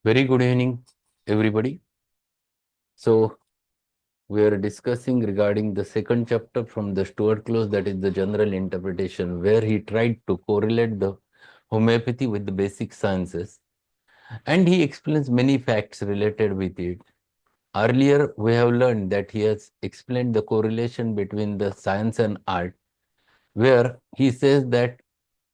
Very good evening, everybody. So, we are discussing regarding the second chapter from the Stuart Close, that is the general interpretation, where he tried to correlate the homeopathy with the basic sciences, and he explains many facts related with it. Earlier, we have learned that he has explained the correlation between the science and art, where he says that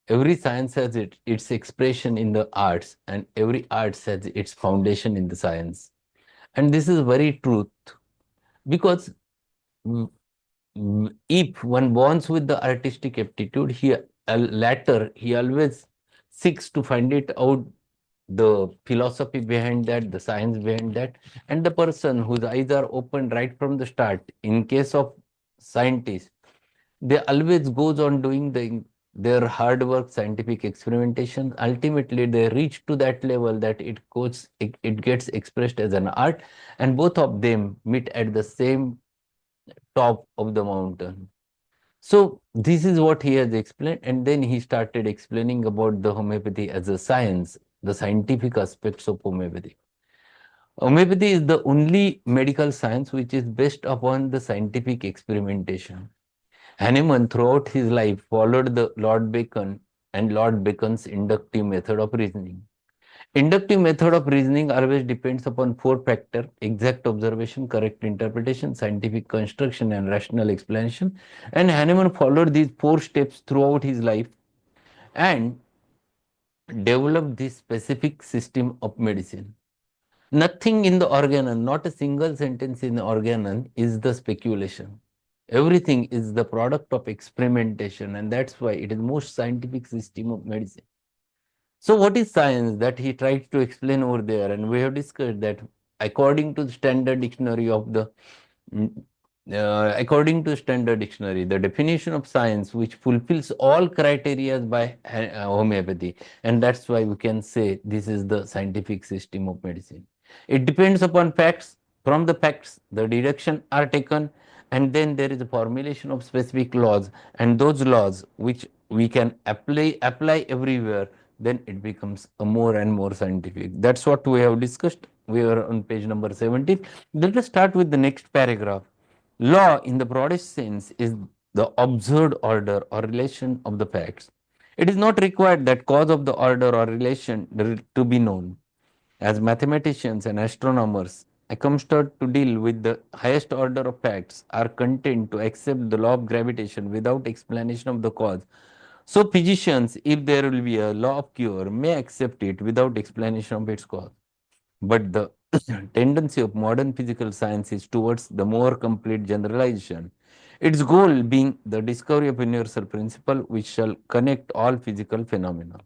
every science has its expression in the arts, and every arts has its foundation in the science. And this is very truth, because if one borns with the artistic aptitude, latter he always seeks to find it out, the philosophy behind that, the science behind that. And the person whose eyes are open right from the start, in case of scientists, they always goes on doing their hard work, scientific experimentation. Ultimately, they reach to that level that it gets expressed as an art, and both of them meet at the same top of the mountain. So this is what he has explained, and then he started explaining about the homeopathy as a science, the scientific aspects of homeopathy. Homeopathy is the only medical science which is based upon the scientific experimentation. Hahnemann, throughout his life, followed the Lord Bacon and Lord Bacon's inductive method of reasoning. Inductive method of reasoning always depends upon four factors: exact observation, correct interpretation, scientific construction, and rational explanation. And Hahnemann followed these four steps throughout his life and developed this specific system of medicine. Nothing in the organon, not a single sentence in the organon is the speculation. Everything is the product of experimentation, and that's why it is most scientific system of medicine. So what is science that he tried to explain over there? And we have discussed that according to the standard dictionary of the according to standard dictionary, the definition of science which fulfills all criteria by homeopathy, and that's why we can say this is the scientific system of medicine. It depends upon facts. From the facts, the deduction are taken, and then there is a formulation of specific laws, and those laws which we can apply everywhere, then it becomes a more and more scientific. That's what we have discussed. We are on page number 17. Let us start with the next paragraph. Law, in the broadest sense, is the observed order or relation of the facts. It is not required that cause of the order or relation to be known. As mathematicians and astronomers, accustomed to deal with the highest order of facts, are content to accept the law of gravitation without explanation of the cause, so physicians, if there will be a law of cure, may accept it without explanation of its cause. But the tendency of modern physical science is towards the more complete generalization, its goal being the discovery of universal principle which shall connect all physical phenomena.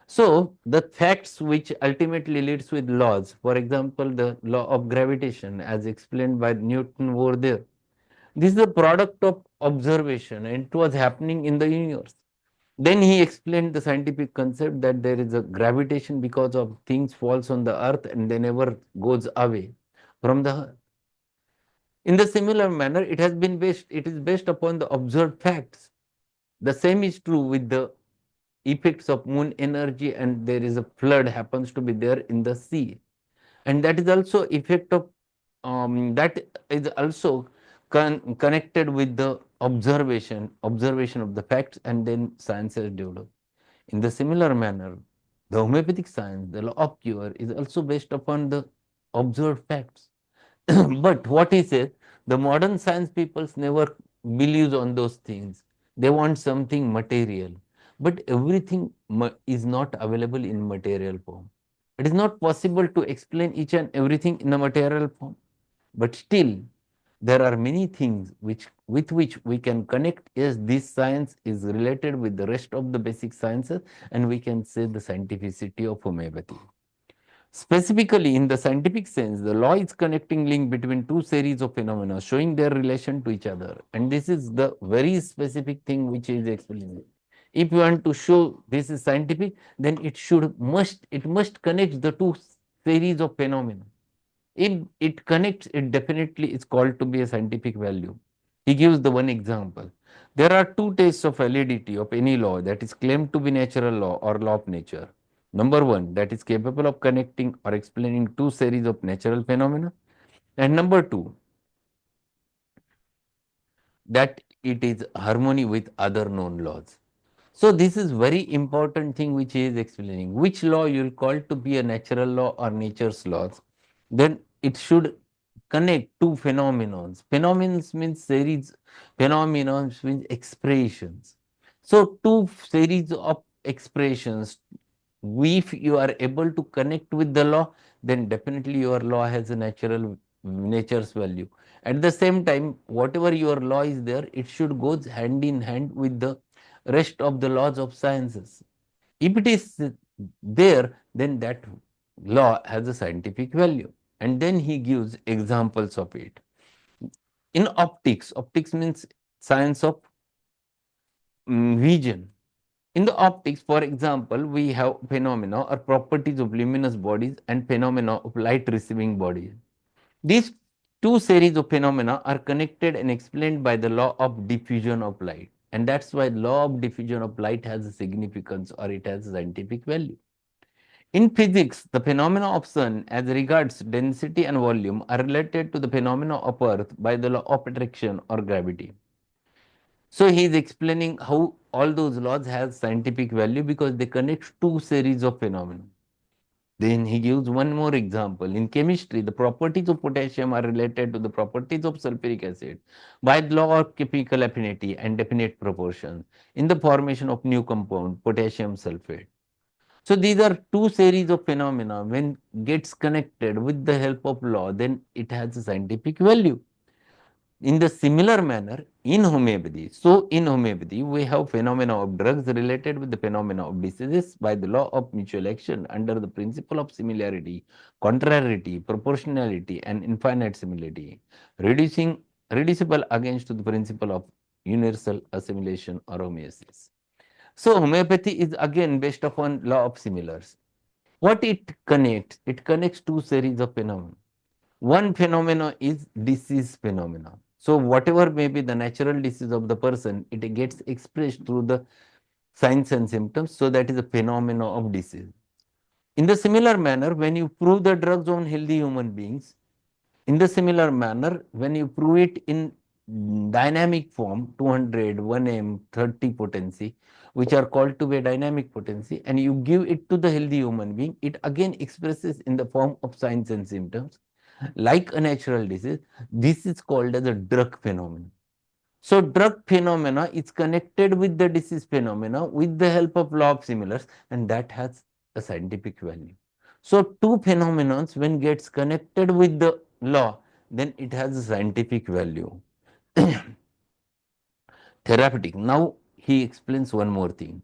So the facts which ultimately leads with laws, for example, the law of gravitation as explained by Newton over there, this is the product of observation, and it was happening in the universe. Then he explained the scientific concept that there is a gravitation because of things falls on the earth and they never goes away from the earth. In the similar manner, it is based upon the observed facts. The same is true with the effects of moon energy, and there is a flood happens to be there in the sea. And that is also effect of that is also connected with the observation of the facts, and then science has developed. In the similar manner, the homeopathic science, the law of cure, is also based upon the observed facts. But what he says, the modern science peoples never believes on those things. They want something material. But everything is not available in material form. It is not possible to explain each and everything in a material form. But still, there are many things with which we can connect. Yes, this science is related with the rest of the basic sciences, and we can say the scientificity of homeopathy. Specifically, in the scientific sense, the law is connecting link between two series of phenomena, showing their relation to each other. And this is the very specific thing which is explained. If you want to show this is scientific, then it must connect the two series of phenomena. If it connects, it definitely is called to be a scientific value. He gives the one example. There are two tests of validity of any law that is claimed to be natural law or law of nature. Number one, that is capable of connecting or explaining two series of natural phenomena. And number two, that it is harmony with other known laws. So this is very important thing which he is explaining. Which law you will call to be a natural law or nature's laws? Then it should connect two phenomenons. Phenomenons means series, phenomenons means expressions. So two series of expressions, if you are able to connect with the law, then definitely your law has a nature's value. At the same time, whatever your law is there, it should go hand in hand with the rest of the laws of sciences. If it is there, then that law has a scientific value. And then he gives examples of it. In optics, optics means science of vision. In the optics, for example, we have phenomena or properties of luminous bodies and phenomena of light receiving bodies. These two series of phenomena are connected and explained by the law of diffusion of light. And that's why law of diffusion of light has a significance or it has a scientific value. In physics, the phenomena of sun as regards density and volume are related to the phenomena of earth by the law of attraction or gravity. So he is explaining how all those laws have scientific value because they connect two series of phenomena. Then he gives one more example. In chemistry, the properties of potassium are related to the properties of sulfuric acid by the law of chemical affinity and definite proportions in the formation of new compound, potassium sulfate. So these are two series of phenomena. When gets connected with the help of law, then it has a scientific value. In the similar manner, in homeopathy, we have phenomena of drugs related with the phenomena of diseases by the law of mutual action under the principle of similarity, contrariety, proportionality, and infinite similarity, reducible against the principle of universal assimilation or homeostasis. So homeopathy is again based upon law of similars. What it connects? It connects two series of phenomena. One phenomena is disease phenomena. So whatever may be the natural disease of the person, it gets expressed through the signs and symptoms. So that is a phenomena of disease. In the similar manner, when you prove the drugs on healthy human beings, in the similar manner, when you prove it in dynamic form, 200, 1M, 30 potency, which are called to be a dynamic potency, and you give it to the healthy human being, it again expresses in the form of signs and symptoms like a natural disease. This is called as a drug phenomenon. So drug phenomena is connected with the disease phenomena with the help of law of similars, and that has a scientific value. So two phenomena when gets connected with the law, then it has a scientific value. Therapeutic. Now he explains one more thing.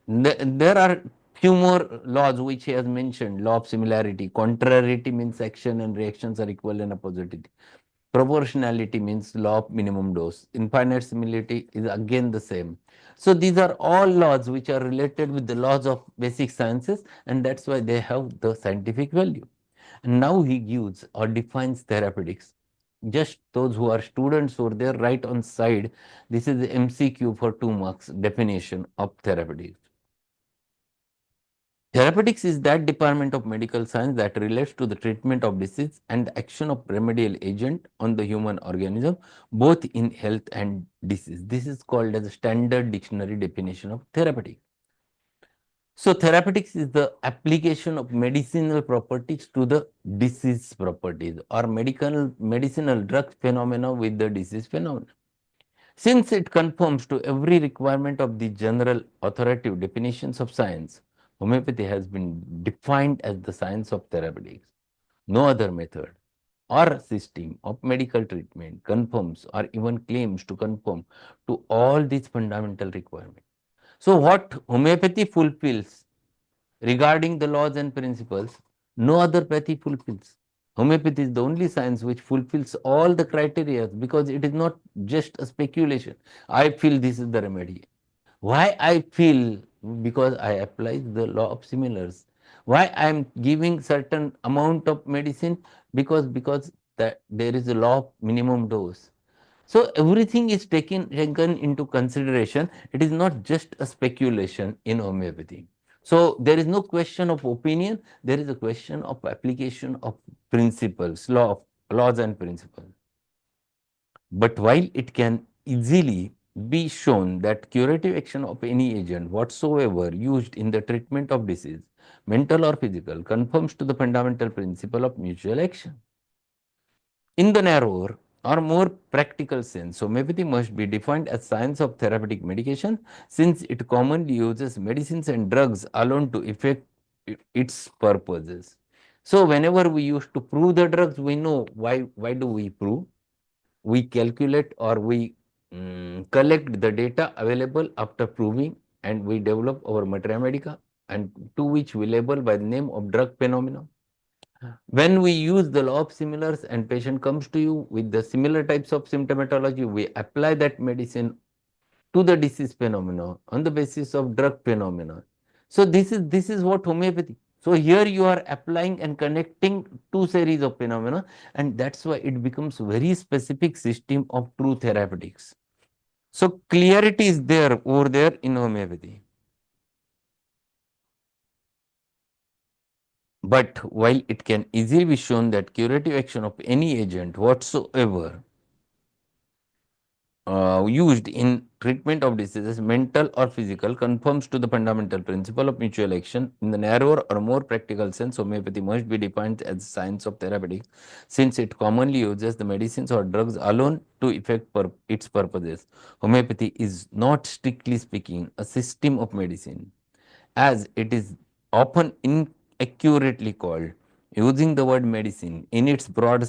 There are few more laws which he has mentioned. Law of similarity. Contrariety means action and reactions are equal and opposite. Proportionality means law of minimum dose. Infinite similarity is again the same. So these are all laws which are related with the laws of basic sciences, and that's why they have the scientific value. And now he gives or defines therapeutics. Just those who are students over there, right on side, this is the MCQ for 2 marks definition of therapeutics. Therapeutics is that department of medical science that relates to the treatment of disease and the action of remedial agent on the human organism, both in health and disease. This is called as a standard dictionary definition of therapeutic. So therapeutics is the application of medicinal properties to the disease properties or medicinal drug phenomena with the disease phenomena. Since it conforms to every requirement of the general authoritative definitions of science, homeopathy has been defined as the science of therapeutics. No other method or system of medical treatment conforms or even claims to conform to all these fundamental requirements. So, what homeopathy fulfills regarding the laws and principles, no other pathy fulfills. Homeopathy is the only science which fulfills all the criteria because it is not just a speculation. I feel this is the remedy. Why I feel? Because I apply the law of similars. Why I am giving certain amount of medicine? Because that there is a law of minimum dose. So everything is taken into consideration. It is not just a speculation in homeopathy. So there is no question of opinion, there is a question of application of principles, laws and principles. But while it can easily be shown that curative action of any agent whatsoever used in the treatment of disease, mental or physical, conforms to the fundamental principle of mutual action. In the narrower or more practical sense, homeopathy must be defined as science of therapeutic medication, since it commonly uses medicines and drugs alone to effect its purposes. So whenever we used to prove the drugs, we know why do we prove? We calculate or we collect the data available after proving, and we develop our materia medica, and to which we label by the name of drug phenomena. When we use the law of similars and patient comes to you with the similar types of symptomatology, we apply that medicine to the disease phenomena on the basis of drug phenomena. So this is what homeopathy. So here you are applying and connecting two series of phenomena, and that's why it becomes very specific system of true therapeutics. So clarity is there over there in homeopathy. But while it can easily be shown that curative action of any agent whatsoever used in treatment of diseases, mental or physical, conforms to the fundamental principle of mutual action. In the narrower or more practical sense, homeopathy must be defined as science of therapeutics, since it commonly uses the medicines or drugs alone to effect its purposes. Homeopathy is not, strictly speaking, a system of medicine, as it is often inaccurately called, using the word medicine in its broad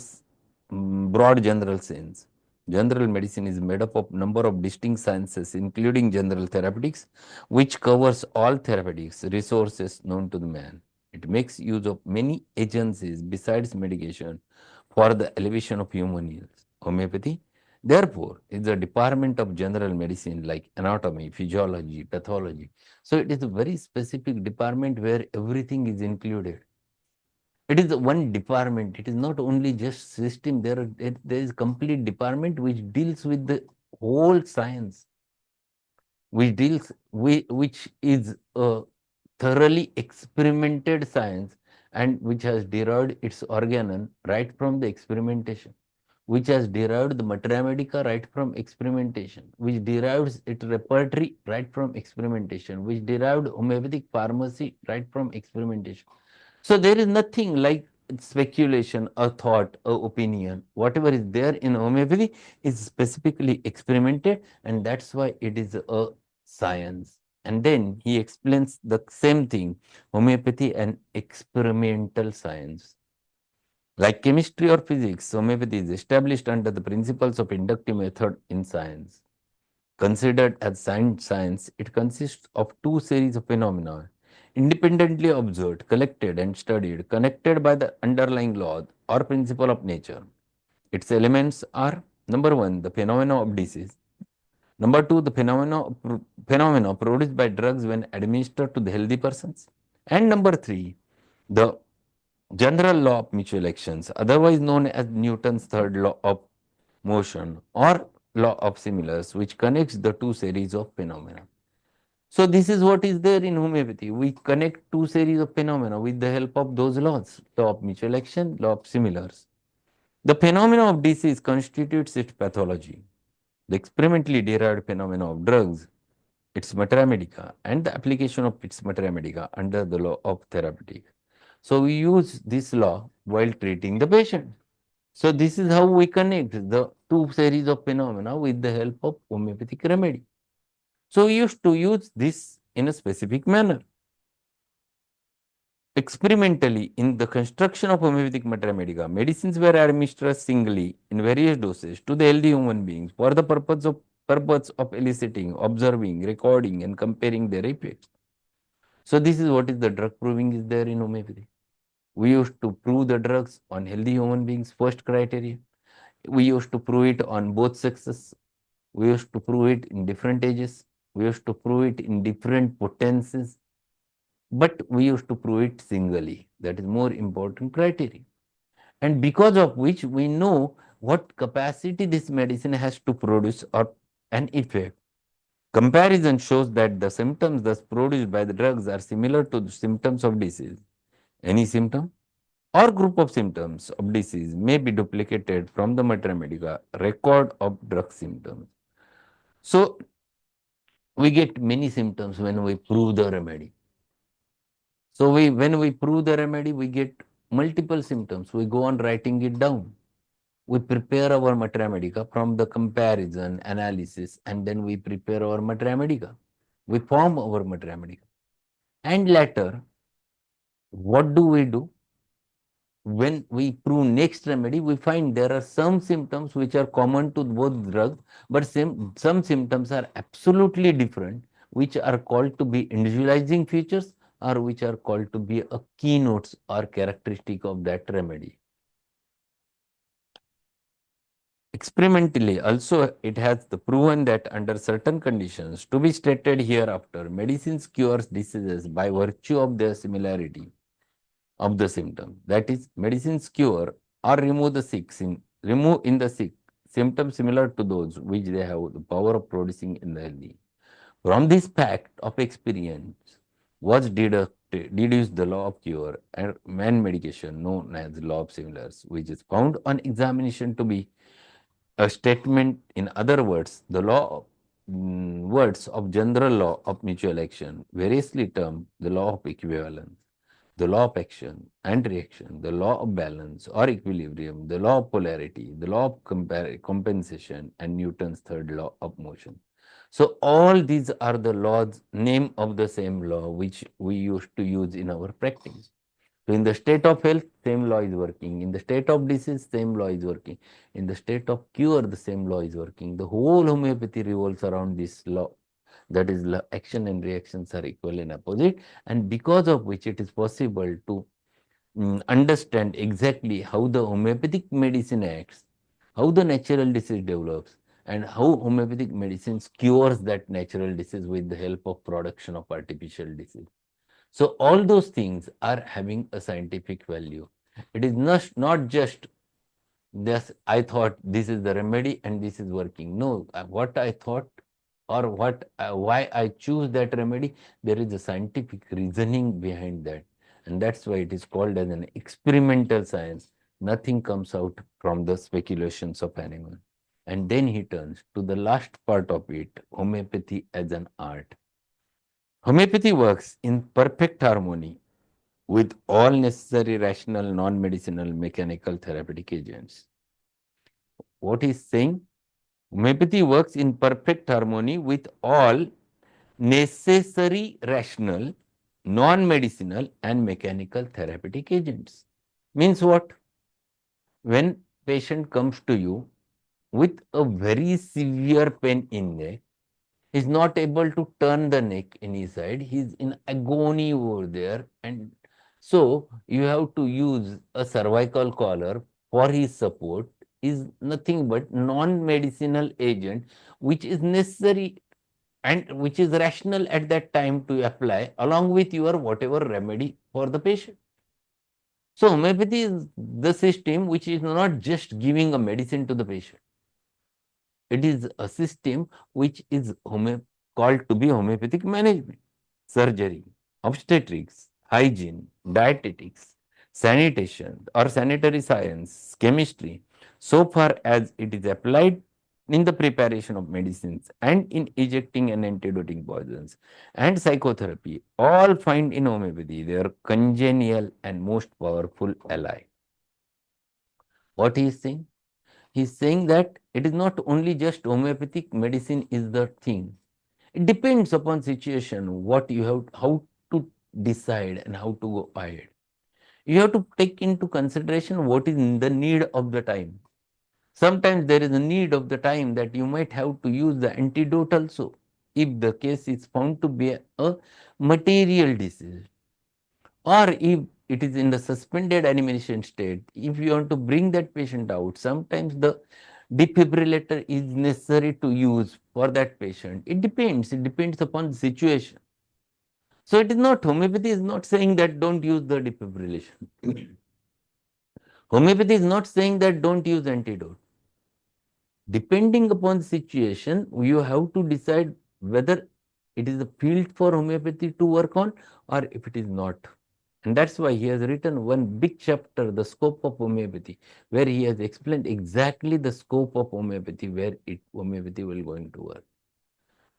general sense. General medicine is made up of number of distinct sciences, including general therapeutics, which covers all therapeutics resources known to the man. It makes use of many agencies besides medication for the elevation of human health. Homeopathy, therefore, is a department of general medicine like anatomy, physiology, pathology. So it is a very specific department where everything is included. It is one department. It is not only just system. There is complete department which deals with the whole science, which is a thoroughly experimented science, and which has derived its organon right from the experimentation, which has derived the materia medica right from experimentation, which derives its repertory right from experimentation, which derived homeopathic pharmacy right from experimentation. So there is nothing like speculation, a thought, a opinion. Whatever is there in homeopathy is specifically experimented, and that's why it is a science. And then he explains the same thing, homeopathy and experimental science. Like chemistry or physics, homeopathy is established under the principles of inductive method in science. Considered as science, it consists of two series of phenomena, independently observed, collected and studied, connected by the underlying law or principle of nature. Its elements are: number one, the phenomena of disease; number two, the phenomena produced by drugs when administered to the healthy persons; and number three, the general law of mutual actions, otherwise known as Newton's third law of motion or law of similars, which connects the two series of phenomena. So this is what is there in homeopathy. We connect two series of phenomena with the help of those laws, law of mutual action, law of similars. The phenomena of disease constitutes its pathology. The experimentally derived phenomena of drugs, its materia medica, and the application of its materia medica under the law of therapeutic. So we use this law while treating the patient. So this is how we connect the two series of phenomena with the help of homeopathic remedy. So we used to use this in a specific manner. Experimentally, in the construction of homeopathic materia medica, medicines were administered singly in various doses to the healthy human beings for the purpose of eliciting, observing, recording, and comparing their effects. So this is what is the drug proving is there in homeopathy. We used to prove the drugs on healthy human beings, first criteria. We used to prove it on both sexes. We used to prove it in different ages. We used to prove it in different potencies. But we used to prove it singly. That is more important criteria. And because of which we know what capacity this medicine has to produce or an effect. Comparison shows that the symptoms thus produced by the drugs are similar to the symptoms of disease. Any symptom or group of symptoms of disease may be duplicated from the Mater Medica record of drug symptoms. So, we get many symptoms when we prove the remedy. So, when we prove the remedy, we get multiple symptoms. We go on writing it down. We prepare our Mater Medica from the comparison, analysis, and then we prepare our Mater Medica. We form our Mater Medica. And later, what do we do? When we prove next remedy, we find there are some symptoms which are common to both drugs, but some symptoms are absolutely different, which are called to be individualizing features or which are called to be a keynotes or characteristic of that remedy. Experimentally, also, it has the proven that under certain conditions to be stated hereafter, medicines cures diseases by virtue of their similarity of the symptom. That is, medicines cure or remove the remove in the sick symptoms similar to those which they have the power of producing in the healthy. From this fact of experience was deduced the law of cure and medication known as law of similars, which is found on examination to be a statement, in other words, the words of general law of mutual action, variously termed the law of equivalence, the law of action and reaction, the law of balance or equilibrium, the law of polarity, the law of compensation, and Newton's third law of motion. So all these are the laws, name of the same law which we used to use in our practice. So in the state of health, same law is working. In the state of disease, same law is working. In the state of cure, the same law is working. The whole homeopathy revolves around this law. That is, action and reactions are equal and opposite, and because of which it is possible to understand exactly how the homeopathic medicine acts, how the natural disease develops, and how homeopathic medicines cures that natural disease with the help of production of artificial disease. So all those things are having a scientific value. It is not just this, I thought this is the remedy and this is working. No, what I thought or why I choose that remedy, there is a scientific reasoning behind that. And that's why it is called as an experimental science. Nothing comes out from the speculations of animal. And then he turns to the last part of it, homeopathy as an art. Homeopathy works in perfect harmony with all necessary rational, non-medicinal, mechanical therapeutic agents. What he's saying? Homeopathy works in perfect harmony with all necessary rational, non-medicinal and mechanical therapeutic agents. Means what? When patient comes to you with a very severe pain in neck, he's not able to turn the neck any side, he's in agony over there, and so you have to use a cervical collar for his support, is nothing but non-medicinal agent which is necessary and which is rational at that time to apply along with your whatever remedy for the patient. So homeopathy is the system which is not just giving a medicine to the patient. It is a system which is called to be homeopathic management, surgery, obstetrics, hygiene, dietetics, sanitation or sanitary science, chemistry, so far as it is applied in the preparation of medicines and in ejecting and antidoting poisons, and psychotherapy, all find in homeopathy their congenial and most powerful ally. What he is saying? He's saying that it is not only just homeopathic medicine is the thing. It depends upon situation, what you have, how to decide and how to go ahead. You have to take into consideration what is the need of the time. Sometimes there is a need of the time that you might have to use the antidote also, if the case is found to be a material disease, or if it is in the suspended animation state, if you want to bring that patient out, sometimes the defibrillator is necessary to use for that patient. It depends upon the situation. So it is not, homeopathy is not saying that don't use the defibrillation. Homeopathy is not saying that don't use antidote. Depending upon the situation, you have to decide whether it is the field for homeopathy to work on or if it is not. And that's why he has written one big chapter, The Scope of Homeopathy, where he has explained exactly the scope of homeopathy, where homeopathy will going to work.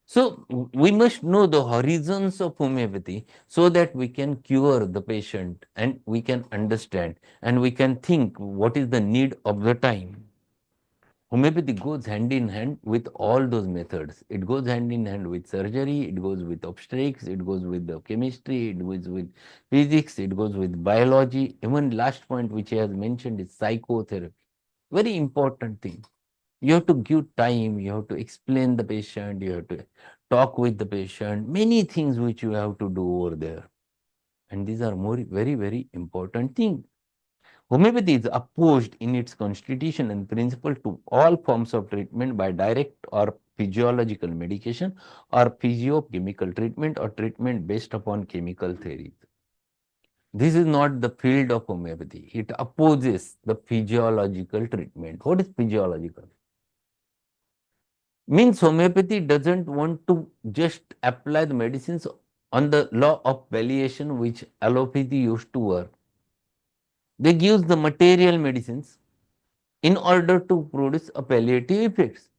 So we must know the horizons of homeopathy so that we can cure the patient and we can understand and we can think what is the need of the time. Homeopathy goes hand in hand with all those methods. It goes hand in hand with surgery, it goes with obstetrics, it goes with the chemistry, it goes with physics, it goes with biology. Even last point which he has mentioned is psychotherapy. Very important thing. You have to give time, you have to explain the patient, you have to talk with the patient, many things which you have to do over there. And these are more very, very important things. Homeopathy is opposed in its constitution and principle to all forms of treatment by direct or physiological medication or physiochemical treatment or treatment based upon chemical theories. This is not the field of homeopathy. It opposes the physiological treatment. What is physiological? Means homeopathy doesn't want to just apply the medicines on the law of palliation which allopathy used to work. They give the material medicines in order to produce a palliative effects.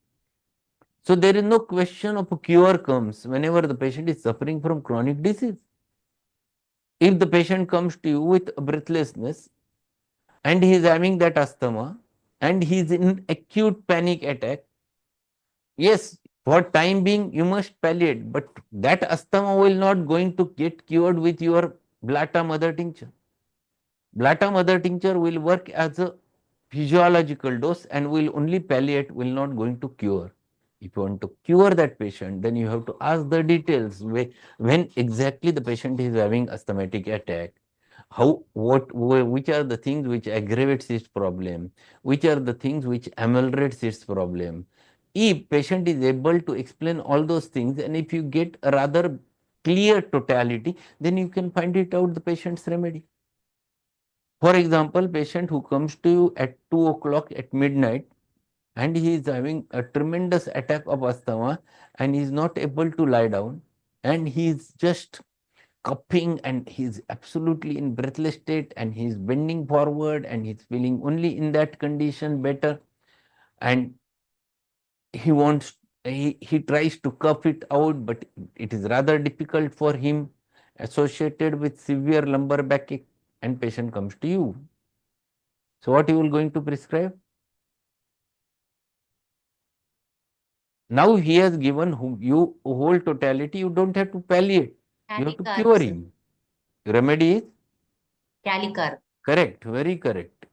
So there is no question of a cure comes whenever the patient is suffering from chronic disease. If the patient comes to you with breathlessness and he is having that asthma and he is in acute panic attack, yes, for time being you must palliate, but that asthma will not going to get cured with your Blata mother tincture. Blata mother tincture will work as a physiological dose and will only palliate, will not going to cure. If you want to cure that patient, then you have to ask the details when exactly the patient is having asthmatic attack, how, which are the things which aggravates its problem, which are the things which ameliorates its problem. If patient is able to explain all those things and if you get a rather clear totality, then you can find it out the patient's remedy. For example, patient who comes to you at 2 o'clock at midnight and he is having a tremendous attack of asthma and he is not able to lie down and he is just coughing and he is absolutely in breathless state and he is bending forward and he is feeling only in that condition better, and he wants he tries to cough it out but it is rather difficult for him associated with severe lumbar backache, and patient comes to you. So what you will going to prescribe? Now he has given you whole totality. You don't have to palliate. You have to cure him. Remedy is Calicar. correct. Very correct.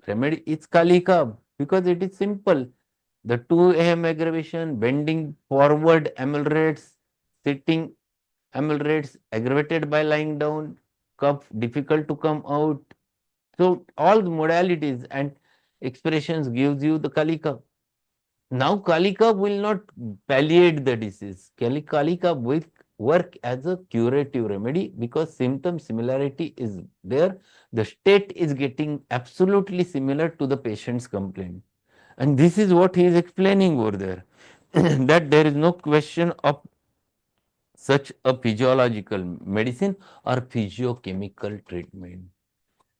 Remedy is Kalika because it is simple. The 2 a.m. aggravation, bending forward ameliorates, sitting ameliorates, aggravated by lying down, cough difficult to come out. So all the modalities and expressions gives you the Kalika. Now, Kalika will not palliate the disease. Kalika will work as a curative remedy because symptom similarity is there. The state is getting absolutely similar to the patient's complaint. And this is what he is explaining over there that there is no question of such a physiological medicine or physiochemical treatment.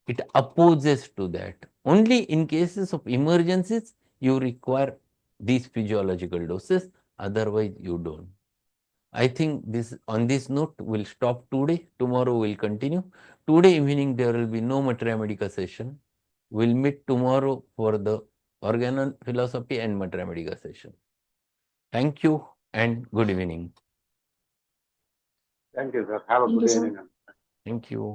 It opposes to that. Only in cases of emergencies, you require these physiological doses, otherwise you don't. I think this on this note we'll stop today. Tomorrow we'll continue. Today evening there will be no Materia Medica session. We'll meet tomorrow for the Organon philosophy and Materia Medica session. Thank you and good evening. Thank you, sir. Have a Thank good you, sir. evening. Thank you.